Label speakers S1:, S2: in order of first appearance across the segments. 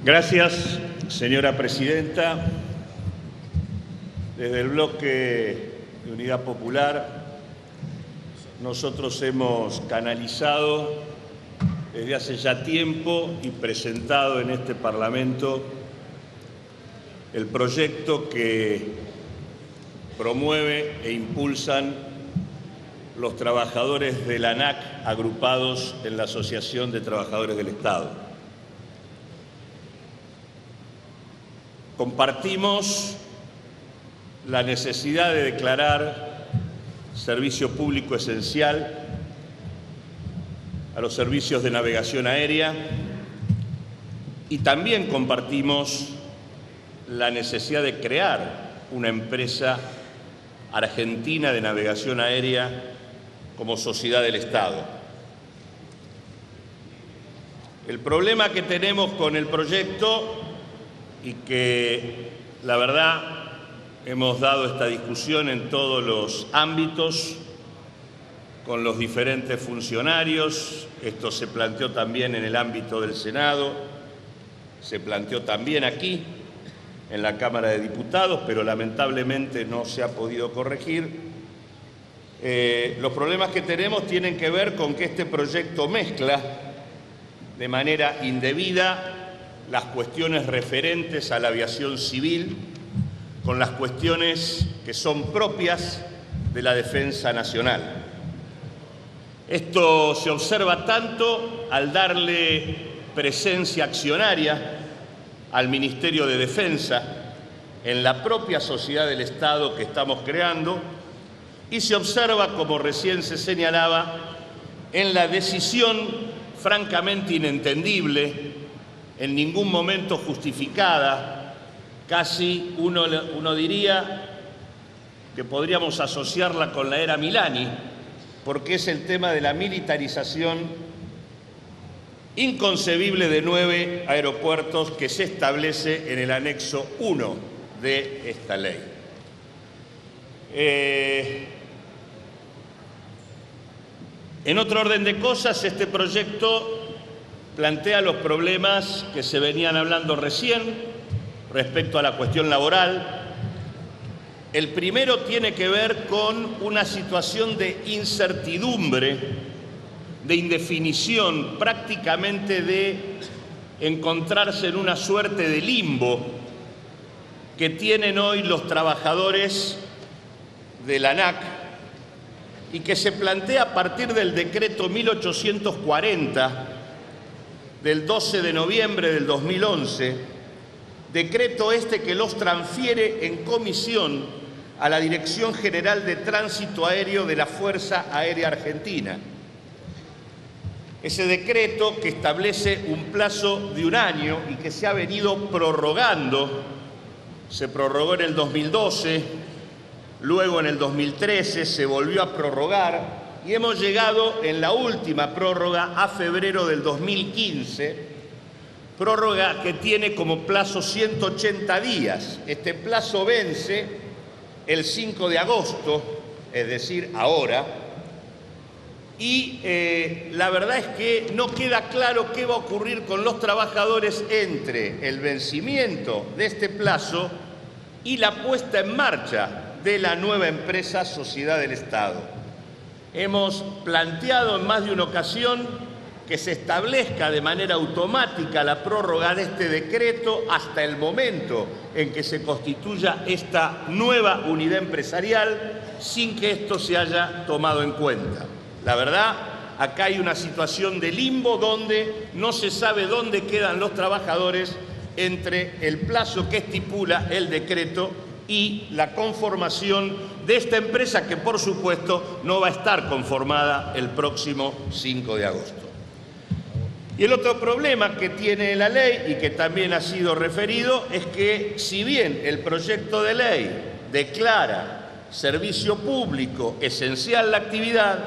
S1: Gracias, señora presidenta. Desde el bloque de Unidad Popular, nosotros hemos canalizado desde hace ya tiempo y presentado en este Parlamento el proyecto que promueve e impulsan los trabajadores de la ANAC agrupados en la Asociación de Trabajadores del Estado. Compartimos la necesidad de declarar servicio público esencial a los servicios de navegación aérea y también compartimos la necesidad de crear una empresa argentina de navegación aérea como sociedad del Estado. El problema que tenemos con el proyecto, y que la verdad hemos dado esta discusión en todos los ámbitos, con los diferentes funcionarios, esto se planteó también en el ámbito del Senado, se planteó también aquí, en la Cámara de Diputados, pero lamentablemente no se ha podido corregir. Los problemas que tenemos tienen que ver con que este proyecto mezcla de manera indebida las cuestiones referentes a la aviación civil con las cuestiones que son propias de la defensa nacional. Esto se observa tanto al darle presencia accionaria al Ministerio de Defensa en la propia sociedad del Estado que estamos creando, y se observa, como recién se señalaba, en la decisión francamente inentendible, en ningún momento justificada, casi uno diría que podríamos asociarla con la era Milani, porque es el tema de la militarización inconcebible de 9 aeropuertos que se establece en el anexo 1 de esta ley. En otro orden de cosas, este proyecto plantea los problemas que se venían hablando recién respecto a la cuestión laboral. El primero tiene que ver con una situación de incertidumbre, de indefinición, prácticamente de encontrarse en una suerte de limbo que tienen hoy los trabajadores de la ANAC y que se plantea a partir del decreto 1840 del 12 de noviembre del 2011, decreto este que los transfiere en comisión a la Dirección General de Tránsito Aéreo de la Fuerza Aérea Argentina. Ese decreto que establece un plazo de 1 año y que se ha venido prorrogando, se prorrogó en el 2012, luego en el 2013 se volvió a prorrogar, y hemos llegado en la última prórroga a febrero del 2015, prórroga que tiene como plazo 180 días. Este plazo vence el 5 de agosto, es decir, ahora, y la verdad es que no queda claro qué va a ocurrir con los trabajadores entre el vencimiento de este plazo y la puesta en marcha de la nueva empresa Sociedad del Estado. Hemos planteado en más de una ocasión que se establezca de manera automática la prórroga de este decreto hasta el momento en que se constituya esta nueva unidad empresarial, sin que esto se haya tomado en cuenta. La verdad, acá hay una situación de limbo donde no se sabe dónde quedan los trabajadores entre el plazo que estipula el decreto y la conformación de esta empresa que, por supuesto, no va a estar conformada el próximo 5 de agosto. Y el otro problema que tiene la ley y que también ha sido referido es que, si bien el proyecto de ley declara servicio público esencial la actividad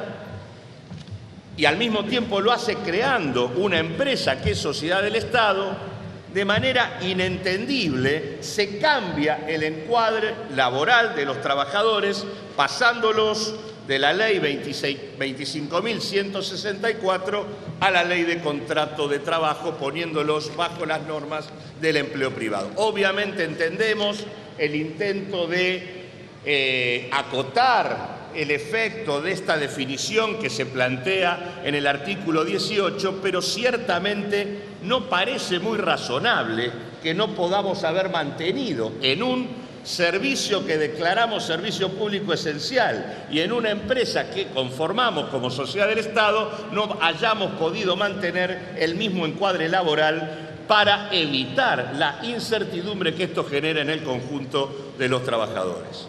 S1: y al mismo tiempo lo hace creando una empresa que es sociedad del Estado, de manera inentendible se cambia el encuadre laboral de los trabajadores, pasándolos de la ley 25.164 a la ley de contrato de trabajo, poniéndolos bajo las normas del empleo privado. Obviamente entendemos el intento de acotar el efecto de esta definición que se plantea en el artículo 18, pero ciertamente no parece muy razonable que no podamos haber mantenido en un servicio que declaramos servicio público esencial y en una empresa que conformamos como sociedad del Estado no hayamos podido mantener el mismo encuadre laboral para evitar la incertidumbre que esto genera en el conjunto de los trabajadores.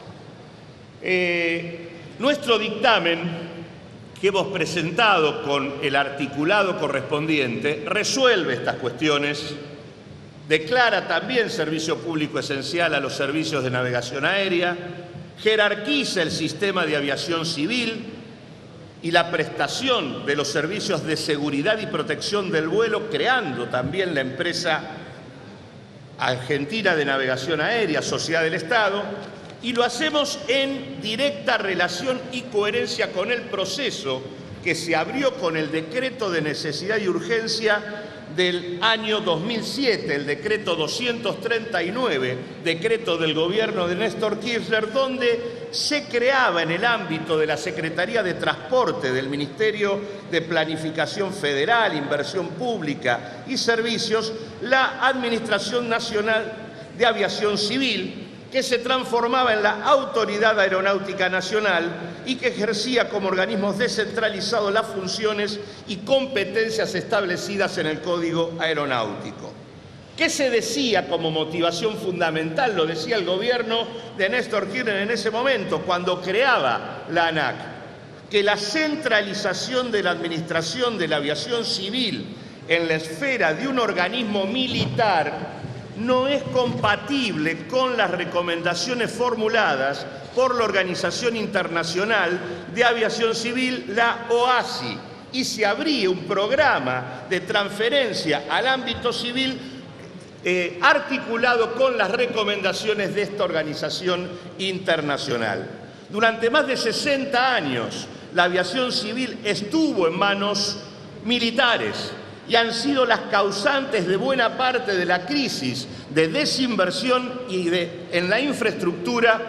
S1: Nuestro dictamen que hemos presentado con el articulado correspondiente resuelve estas cuestiones. Declara también servicio público esencial a los servicios de navegación aérea, jerarquiza el sistema de aviación civil y la prestación de los servicios de seguridad y protección del vuelo, creando también la empresa argentina de navegación aérea, sociedad del Estado, y lo hacemos en directa relación y coherencia con el proceso que se abrió con el decreto de necesidad y urgencia del año 2007, el decreto 239, decreto del gobierno de Néstor Kirchner, donde se creaba en el ámbito de la Secretaría de Transporte del Ministerio de Planificación Federal, Inversión Pública y Servicios, la Administración Nacional de Aviación Civil, que se transformaba en la Autoridad Aeronáutica Nacional y que ejercía como organismo descentralizado las funciones y competencias establecidas en el Código Aeronáutico. ¿Qué se decía como motivación fundamental? Lo decía el gobierno de Néstor Kirchner en ese momento, cuando creaba la ANAC, que la centralización de la administración de la aviación civil en la esfera de un organismo militar no es compatible con las recomendaciones formuladas por la Organización Internacional de Aviación Civil, la OASI, y se abría un programa de transferencia al ámbito civil articulado con las recomendaciones de esta organización internacional. Durante más de 60 años, la aviación civil estuvo en manos militares y han sido las causantes de buena parte de la crisis de desinversión en la infraestructura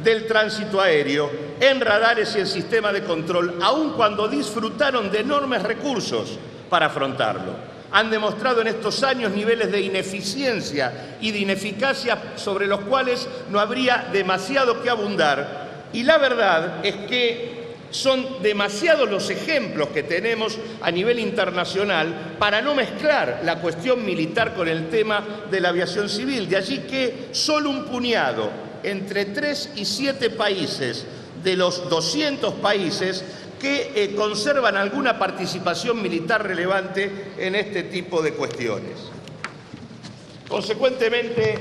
S1: del tránsito aéreo, en radares y en sistemas de control, aun cuando disfrutaron de enormes recursos para afrontarlo. Han demostrado en estos años niveles de ineficiencia y de ineficacia sobre los cuales no habría demasiado que abundar, y la verdad es que son demasiados los ejemplos que tenemos a nivel internacional para no mezclar la cuestión militar con el tema de la aviación civil. De allí que solo un puñado, entre 3 y 7 países de los 200 países que conservan alguna participación militar relevante en este tipo de cuestiones. Consecuentemente,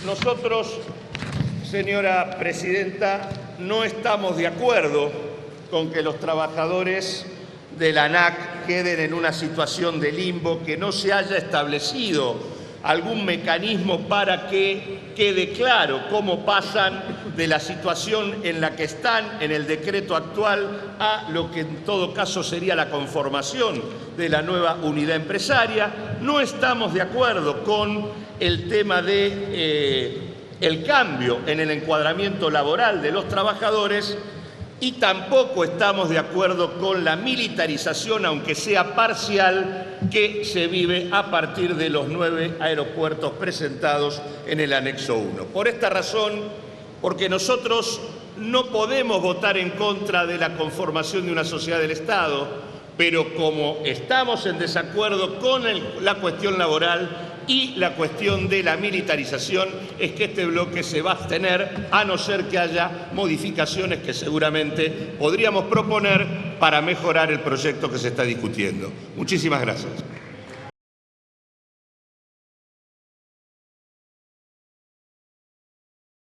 S1: nosotros, señora presidenta, no estamos de acuerdo con que los trabajadores de la ANAC queden en una situación de limbo, que no se haya establecido algún mecanismo para que quede claro cómo pasan de la situación en la que están en el decreto actual a lo que en todo caso sería la conformación de la nueva unidad empresaria. No estamos de acuerdo con el tema de el cambio en el encuadramiento laboral de los trabajadores, y tampoco estamos de acuerdo con la militarización, aunque sea parcial, que se vive a partir de los 9 aeropuertos presentados en el anexo 1. Por esta razón, porque nosotros no podemos votar en contra de la conformación de una sociedad del Estado, pero como estamos en desacuerdo con la cuestión laboral y la cuestión de la militarización, es que este bloque se va a abstener, a no ser que haya modificaciones que seguramente podríamos proponer para mejorar el proyecto que se está discutiendo. Muchísimas gracias.